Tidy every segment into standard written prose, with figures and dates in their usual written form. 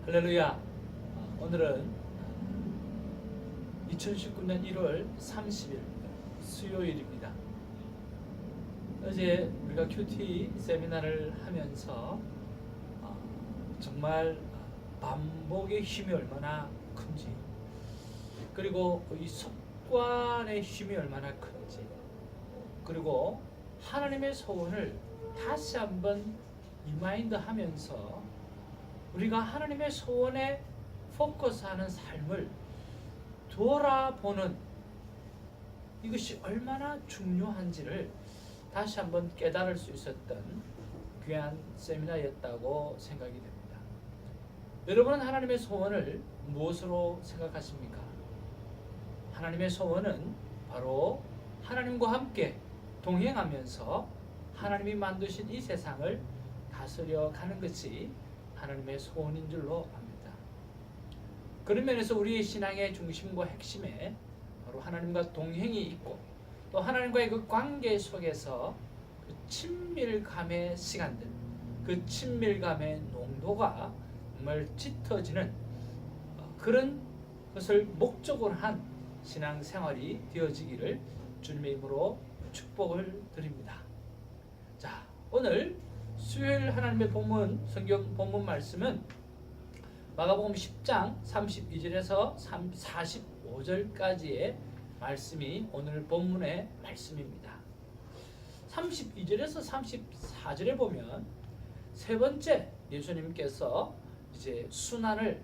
할렐루야. 오늘은 2019년 1월 30일 수요일입니다. 어제 우리가 큐티 세미나를 하면서 정말 반복의 힘이 얼마나 큰지, 그리고 이 습관의 힘이 얼마나 큰지, 그리고 하나님의 소원을 다시 한번 리마인드 하면서 우리가 하나님의 소원에 포커스하는 삶을 돌아보는 이것이 얼마나 중요한지를 다시 한번 깨달을 수 있었던 귀한 세미나였다고 생각이 됩니다. 여러분은 하나님의 소원을 무엇으로 생각하십니까? 하나님의 소원은 바로 하나님과 함께 동행하면서 하나님이 만드신 이 세상을 다스려 가는 것이 하나님의 소원인 줄로 압니다. 그런 면에서 우리의 신앙의 중심과 핵심에 바로 하나님과 동행이 있고, 또 하나님과의 그 관계 속에서 그 친밀감의 시간들, 그 친밀감의 농도가 정말 짙어지는 그런 것을 목적으로 한 신앙생활이 되어지기를 주님의 이름으로 축복을 드립니다. 자, 오늘 수요일 하나님의 본문, 성경 본문 말씀은 마가복음 10장 32절에서 45절까지의 말씀이 오늘 본문의 말씀입니다. 32절에서 34절에 보면 세 번째 예수님께서 이제 순환을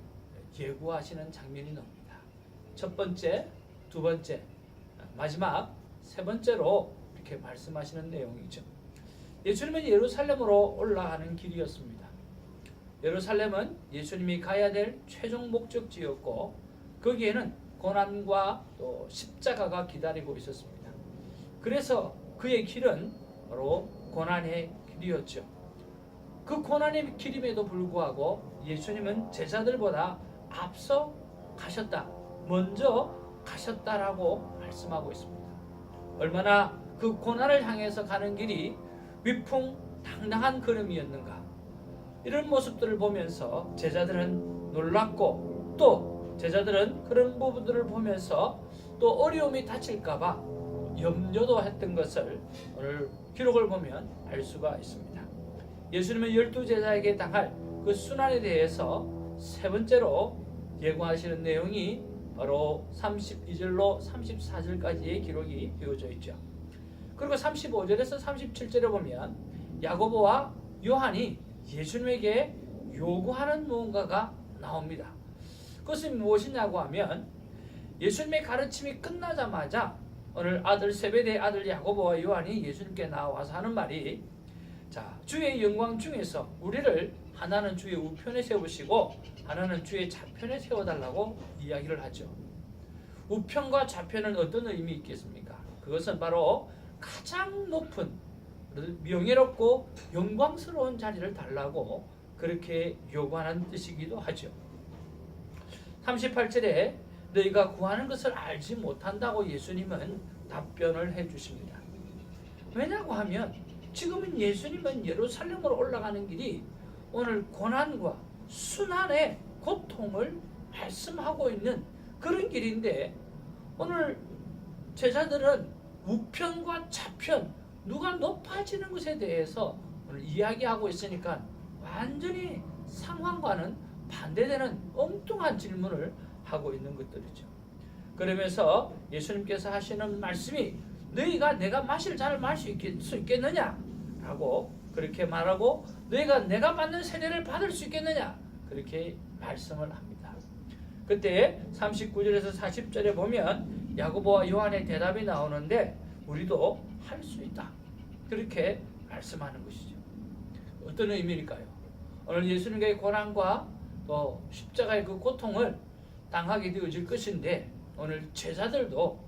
예고하시는 장면이 나옵니다. 첫 번째, 두 번째, 마지막 세 번째로 이렇게 말씀하시는 내용이죠. 예수님은 예루살렘으로 올라가는 길이었습니다. 예루살렘은 예수님이 가야 될 최종 목적지였고, 거기에는 고난과 또 십자가가 기다리고 있었습니다. 그래서 그의 길은 바로 고난의 길이었죠. 그 고난의 길임에도 불구하고 예수님은 제자들보다 앞서 가셨다, 먼저 가셨다라고 말씀하고 있습니다. 얼마나 그 고난을 향해서 가는 길이 위풍당당한 걸음이었는가, 이런 모습들을 보면서 제자들은 놀랐고, 또 제자들은 그런 부분들을 보면서 또 어려움이 닥칠까봐 염려도 했던 것을 오늘 기록을 보면 알 수가 있습니다. 예수님은 12제자에게 당할 그 순환에 대해서 세 번째로 예고하시는 내용이 바로 32절로 34절까지의 기록이 되어져 있죠. 그리고 35절에서 37절에 보면 야고보와 요한이 예수님에게 요구하는 무언가가 나옵니다. 그것은 무엇이냐고 하면, 예수님의 가르침이 끝나자마자 오늘 아들 세베대의 아들 야고보와 요한이 예수님께 나와서 하는 말이, 자, 주의 영광 중에서 우리를 하나는 주의 우편에 세우시고 하나는 주의 좌편에 세워달라고 이야기를 하죠. 우편과 좌편은 어떤 의미 있겠습니까? 그것은 바로 가장 높은 명예롭고 영광스러운 자리를 달라고 그렇게 요구하는 뜻이기도 하죠. 38절에 너희가 구하는 것을 알지 못한다고 예수님은 답변을 해주십니다. 왜냐고 하면 지금은 예수님은 예루살렘으로 올라가는 길이 오늘 고난과 순환의 고통을 말씀하고 있는 그런 길인데, 오늘 제자들은 우편과 좌편, 누가 높아지는 것에 대해서 오늘 이야기하고 있으니까 완전히 상황과는 반대되는 엉뚱한 질문을 하고 있는 것들이죠. 그러면서 예수님께서 하시는 말씀이, 너희가 내가 마실 잔을 마실 수 있겠느냐? 라고 그렇게 말하고, 너희가 내가 받는 세례를 받을 수 있겠느냐? 그렇게 말씀을 합니다. 그때 39절에서 40절에 보면 야고보와 요한의 대답이 나오는데, 우리도 할 수 있다, 그렇게 말씀하는 것이죠. 어떤 의미일까요? 오늘 예수님의 고난과 또 십자가의 그 고통을 당하게 되어질 것인데, 오늘 제자들도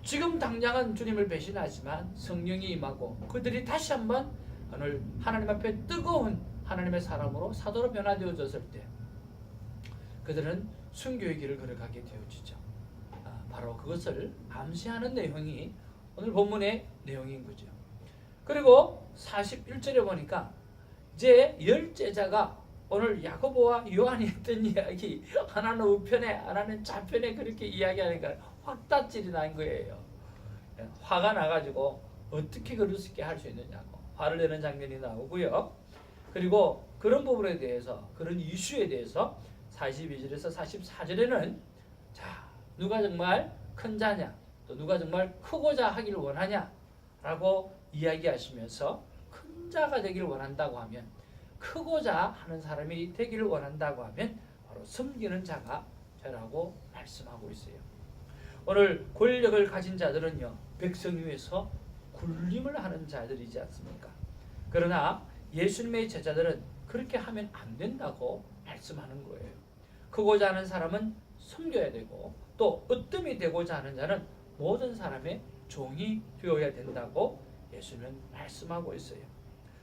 지금 당장은 주님을 배신하지만 성령이 임하고 그들이 다시 한번 오늘 하나님 앞에 뜨거운 하나님의 사람으로 사도로 변화되어졌을 때 그들은 순교의 길을 걸어가게 되어지죠. 바로 그것을 암시하는 내용이 오늘 본문의 내용인 거죠. 그리고 41절에 보니까 이제 10제자가 오늘 야고보와 요한이 했던 이야기 하나는 우편에 하나는 좌편에 그렇게 이야기하니까 확답질이 난 거예요. 화가 나가지고 어떻게 그럴 수 있게 할 수 있느냐고 화를 내는 장면이 나오고요. 그리고 그런 부분에 대해서 그런 이슈에 대해서 42절에서 44절에는 자 누가 정말 큰 자냐 또 누가 정말 크고자 하기를 원하냐 라고 이야기하시면서 큰 자가 되기를 원한다고 하면 크고자 하는 사람이 되기를 원한다고 하면 바로 섬기는 자가 되라고 말씀하고 있어요. 오늘 권력을 가진 자들은요 백성 위에서 군림을 하는 자들이지 않습니까? 그러나 예수님의 제자들은 그렇게 하면 안 된다고 말씀하는 거예요. 크고자 하는 사람은 섬겨야 되고 또 으뜸이 되고자 하는 자는 모든 사람의 종이 되어야 된다고 예수님은 말씀하고 있어요.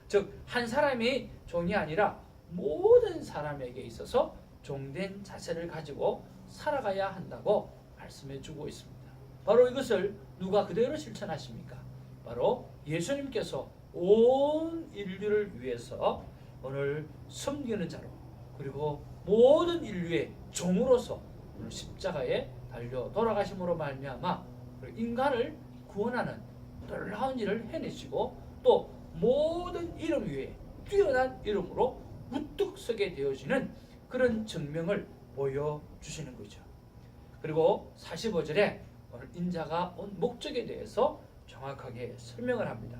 즉 한 사람이 종이 아니라 모든 사람에게 있어서 종된 자세를 가지고 살아가야 한다고 말씀해 주고 있습니다. 바로 이것을 누가 그대로 실천하십니까? 바로 예수님께서 온 인류를 위해서 오늘 섬기는 자로 그리고 모든 인류의 종으로서 오늘 십자가에 달려 돌아가심으로 말미암아 인간을 구원하는 놀라운 일을 해내시고 또 모든 이름 위에 뛰어난 이름으로 우뚝 서게 되어지는 그런 증명을 보여주시는 거죠. 그리고 45절에 오늘 인자가 온 목적에 대해서 정확하게 설명을 합니다.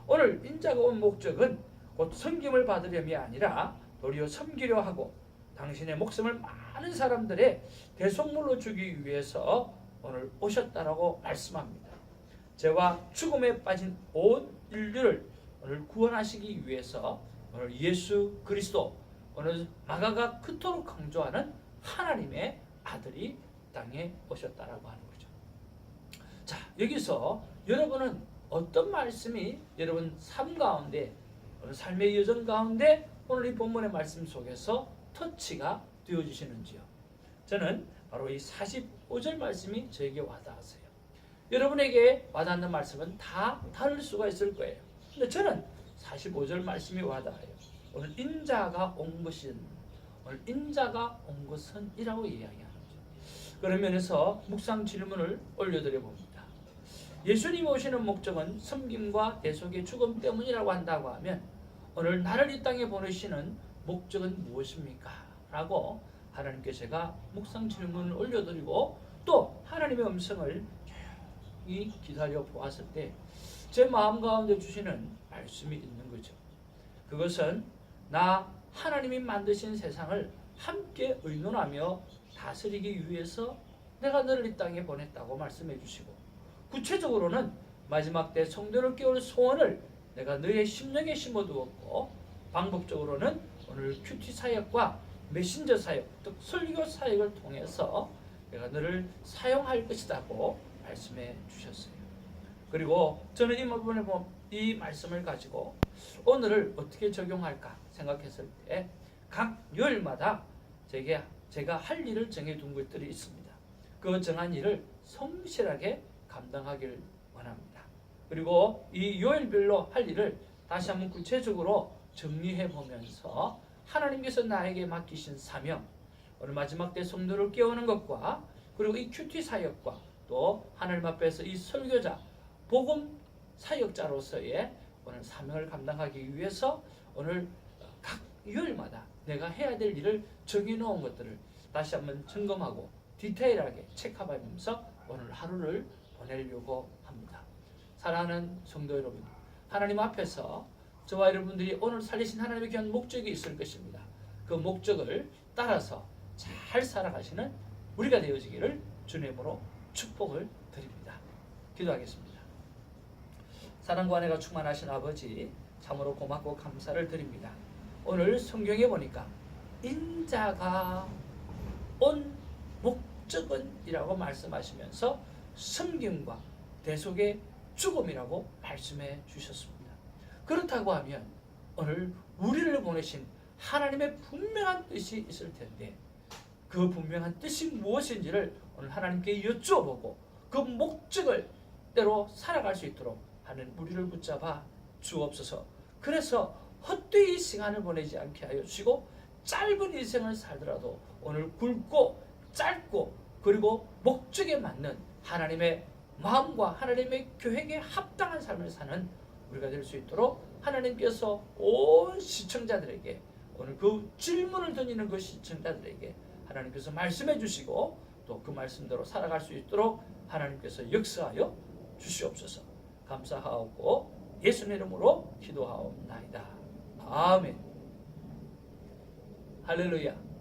오늘 인자가 온 목적은 곧 섬김을 받으려이 아니라 도리어 섬기려 하고 당신의 목숨을 많은 사람들의 대속물로 주기 위해서 오늘 오셨다라고 말씀합니다. 죄와 죽음에 빠진 온 인류를 오늘 구원하시기 위해서 오늘 예수 그리스도 오늘 마가가 그토록 강조하는 하나님의 아들이 땅에 오셨다라고 하는 거죠. 자, 여기서 여러분은 어떤 말씀이 여러분 삶 가운데 오늘 삶의 여정 가운데 오늘 이 본문의 말씀 속에서 터치가 되어지시는지요? 저는 바로 이 45절 말씀이 저에게 와닿았어요. 여러분에게 와닿는 말씀은 다 다를 수가 있을 거예요. 근데 저는 45절 말씀이 와닿아요. 오늘 인자가 온 것은 오늘 인자가 온 것은 이라고 이야기하는 거죠. 그런 면에서 묵상 질문을 올려드려 봅니다. 예수님 오시는 목적은 섬김과 대속의 죽음 때문이라고 한다고 하면 오늘 나를 이 땅에 보내시는 목적은 무엇입니까? 라고 하나님께 제가 묵상 질문을 올려드리고 또 하나님의 음성을 조용히 기다려 보았을 때 제 마음 가운데 주시는 말씀이 있는 거죠. 그것은 나 하나님이 만드신 세상을 함께 의논하며 다스리기 위해서 내가 너를 이 땅에 보냈다고 말씀해 주시고 구체적으로는 마지막 때 성도를 깨울 소원을 내가 너의 심령에 심어두었고 방법적으로는 오늘 큐티 사역과 메신저 사역, 즉 설교 사역을 통해서 내가 너를 사용할 것이라고 말씀해 주셨어요. 그리고 저는 이 부분에 이 말씀을 가지고 오늘을 어떻게 적용할까 생각했을 때 각 요일마다 제가 할 일을 정해둔 것들이 있습니다. 그 정한 일을 성실하게 감당하기를 원합니다. 그리고 이 요일별로 할 일을 다시 한번 구체적으로 정리해 보면서 하나님께서 나에게 맡기신 사명, 오늘 마지막 때 성도를 깨우는 것과 그리고 이 큐티 사역과 또 하나님 앞에서 이 설교자, 복음 사역자로서의 오늘 사명을 감당하기 위해서 오늘 각 요일마다 내가 해야 될 일을 정해놓은 것들을 다시 한번 점검하고 디테일하게 체크해보면서 오늘 하루를 보내려고 합니다. 사랑하는 성도 여러분, 하나님 앞에서 저와 여러분들이 오늘 살리신 하나님의 귀한 목적이 있을 것입니다. 그 목적을 따라서 잘 살아가시는 우리가 되어지기를 주님으로 축복을 드립니다. 기도하겠습니다. 사랑과 은혜가 충만하신 아버지, 참으로 고맙고 감사를 드립니다. 오늘 성경에 보니까 인자가 온 목적은 이라고 말씀하시면서 섬김과 대속의 죽음이라고 말씀해 주셨습니다. 그렇다고 하면 오늘 우리를 보내신 하나님의 분명한 뜻이 있을 텐데 그 분명한 뜻이 무엇인지를 오늘 하나님께 여쭈어보고 그 목적을 대로 살아갈 수 있도록 하는 우리를 붙잡아 주옵소서. 그래서 헛되이 시간을 보내지 않게 하여 주시고 짧은 인생을 살더라도 오늘 굵고 짧고 그리고 목적에 맞는 하나님의 마음과 하나님의 계획에 합당한 삶을 사는 우리가 될 수 있도록 하나님께서 온 시청자들에게 오늘 그 질문을 던지는 그 시청자들에게 하나님께서 말씀해 주시고 또 그 말씀대로 살아갈 수 있도록 하나님께서 역사하여 주시옵소서. 감사하옵고 예수님 이름으로 기도하옵나이다. 아멘. 할렐루야.